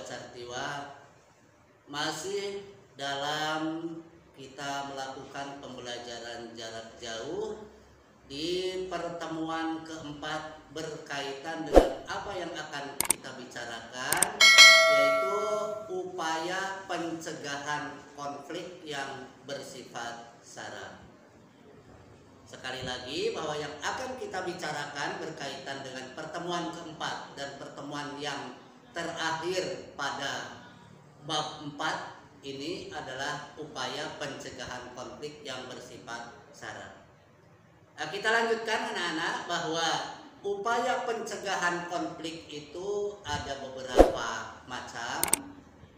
Sobat Sartiwa, masih dalam kita melakukan pembelajaran jarak jauh di pertemuan keempat berkaitan dengan apa yang akan kita bicarakan, yaitu upaya pencegahan konflik yang bersifat SARA. Sekali lagi bahwa yang akan kita bicarakan berkaitan dengan pertemuan keempat dan pertemuan yang terakhir pada bab 4 ini adalah upaya pencegahan konflik yang bersifat SARA. Nah, kita lanjutkan anak-anak bahwa upaya pencegahan konflik itu ada beberapa macam.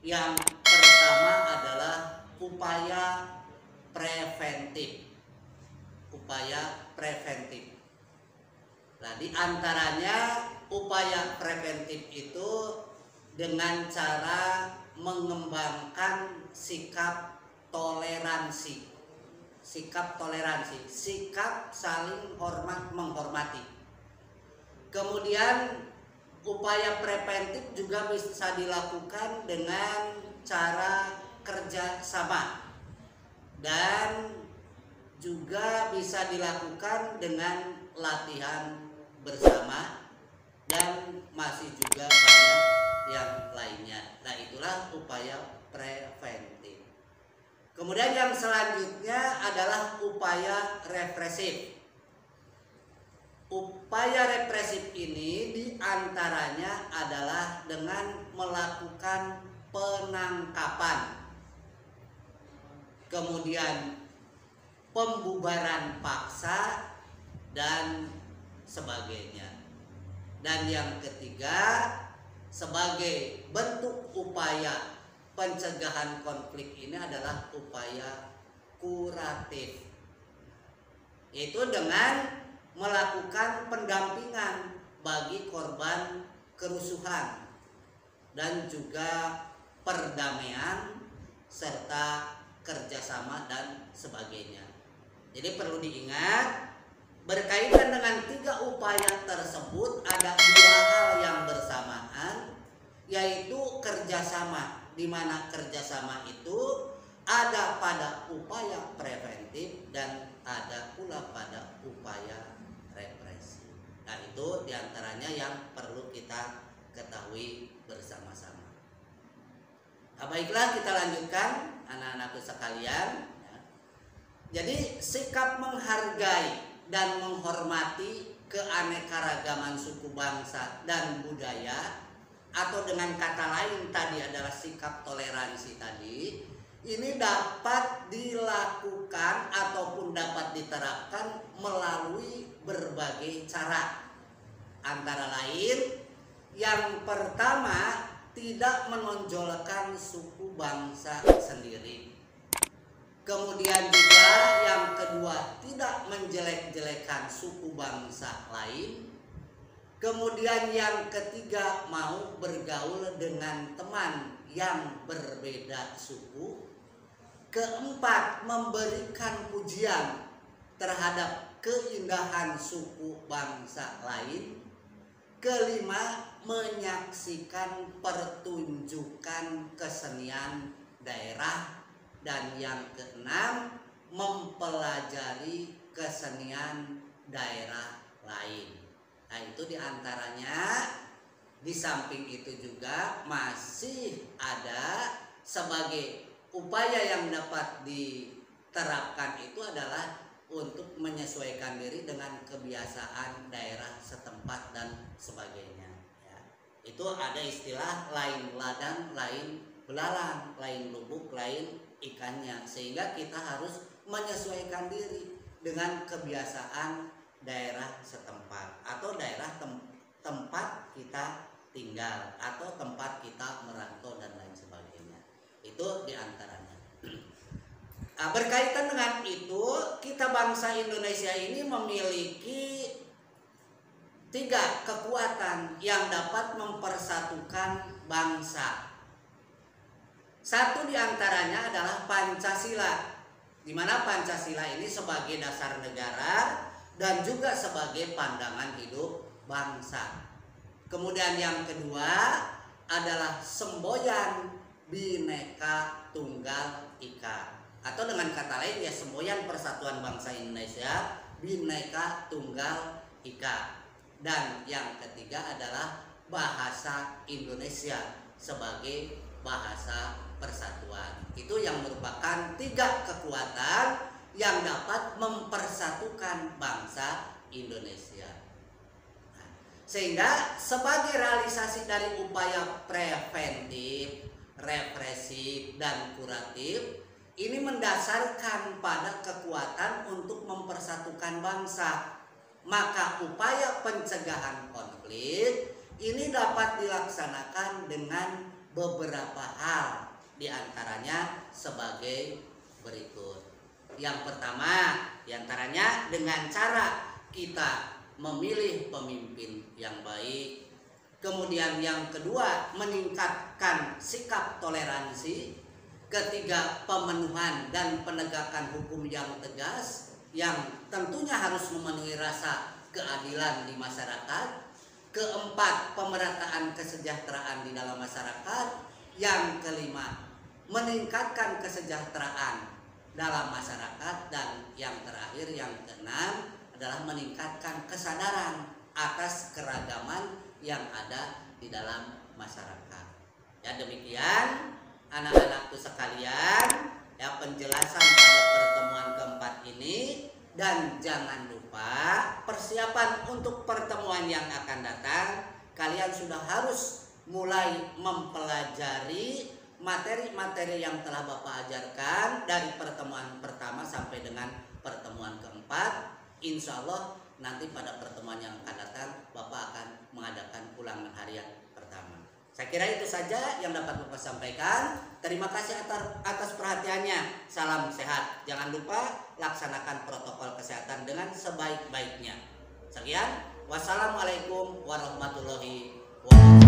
Yang pertama adalah upaya preventif. Upaya preventif. Nah, di antaranya upaya preventif itu dengan cara mengembangkan sikap toleransi. Sikap toleransi, sikap saling hormat menghormati. Kemudian upaya preventif juga bisa dilakukan dengan cara kerja sama dan juga bisa dilakukan dengan latihan bersama dan masih juga banyak yang lainnya. Nah, itulah upaya preventif. Kemudian yang selanjutnya adalah upaya represif. Upaya represif ini diantaranya adalah dengan melakukan penangkapan, kemudian pembubaran paksa dan sebagainya. Dan yang ketiga, sebagai bentuk upaya pencegahan konflik ini adalah upaya kuratif, yaitu dengan melakukan pendampingan bagi korban kerusuhan dan juga perdamaian serta kerjasama dan sebagainya. Jadi perlu diingat, berkaitan dengan 3 upaya tersebut ada 2 hal yang bersamaan, yaitu kerjasama, di mana kerjasama itu ada pada upaya preventif dan ada pula pada upaya represi. Nah, itu diantaranya yang perlu kita ketahui bersama-sama. Nah, baiklah, kita lanjutkan anak-anakku sekalian. Jadi sikap menghargai dan menghormati keanekaragaman suku bangsa dan budaya, atau dengan kata lain tadi adalah sikap toleransi tadi, ini dapat dilakukan ataupun dapat diterapkan melalui berbagai cara. Antara lain, yang pertama, tidak menonjolkan suku bangsa sendiri. Kemudian juga yang kedua, tidak menjelek-jelekan suku bangsa lain. Kemudian yang ketiga, mau bergaul dengan teman yang berbeda suku. Keempat, memberikan pujian terhadap keindahan suku bangsa lain. Kelima, menyaksikan pertunjukan kesenian daerah. Dan yang keenam, mempelajari kesenian daerah lain. Nah, itu diantaranya. Di samping itu juga masih ada sebagai upaya yang dapat diterapkan itu adalah untuk menyesuaikan diri dengan kebiasaan daerah setempat dan sebagainya. Ya. Itu ada istilah lain ladang, lain belalang, lain lubuk, lain ikannya, sehingga kita harus menyesuaikan diri dengan kebiasaan daerah setempat atau daerah tempat kita tinggal atau tempat kita merantau dan lain sebagainya. Itu diantaranya. Nah, berkaitan dengan itu, kita bangsa Indonesia ini memiliki 3 kekuatan yang dapat mempersatukan bangsa. Satu diantaranya adalah Pancasila, di mana Pancasila ini sebagai dasar negara dan juga sebagai pandangan hidup bangsa. Kemudian yang kedua, adalah semboyan Bhinneka Tunggal Ika, atau dengan kata lain ya semboyan Persatuan Bangsa Indonesia Bhinneka Tunggal Ika. Dan yang ketiga adalah bahasa Indonesia sebagai bahasa persatuan. Itu yang merupakan 3 kekuatan yang dapat mempersatukan bangsa Indonesia. Sehingga sebagai realisasi dari upaya preventif, represif, dan kuratif, ini mendasarkan pada kekuatan untuk mempersatukan bangsa. Maka upaya pencegahan konflik ini dapat dilaksanakan dengan beberapa hal, diantaranya sebagai berikut. Yang pertama, diantaranya dengan cara kita memilih pemimpin yang baik. Kemudian yang kedua, meningkatkan sikap toleransi. Ketiga, pemenuhan dan penegakan hukum yang tegas, yang tentunya harus memenuhi rasa keadilan di masyarakat. Keempat, pemerataan kesejahteraan di dalam masyarakat. Yang kelima, meningkatkan kesejahteraan dalam masyarakat. Dan yang terakhir, yang keenam, adalah meningkatkan kesadaran atas keragaman yang ada di dalam masyarakat. Ya, demikian anak-anakku sekalian, ya, penjelasan pada pertemuan keempat ini. Dan jangan lupa persiapan untuk pertemuan yang akan datang, kalian sudah harus mulai mempelajari materi-materi yang telah Bapak ajarkan dari pertemuan pertama sampai dengan pertemuan keempat. Insya Allah nanti pada pertemuan yang akan datang Bapak akan mengadakan ulangan harian pertama. Saya kira itu saja yang dapat Bapak sampaikan. Terima kasih atas perhatiannya. Salam sehat. Jangan lupa laksanakan protokol kesehatan dengan sebaik-baiknya. Sekian. Wassalamualaikum warahmatullahi wabarakatuh.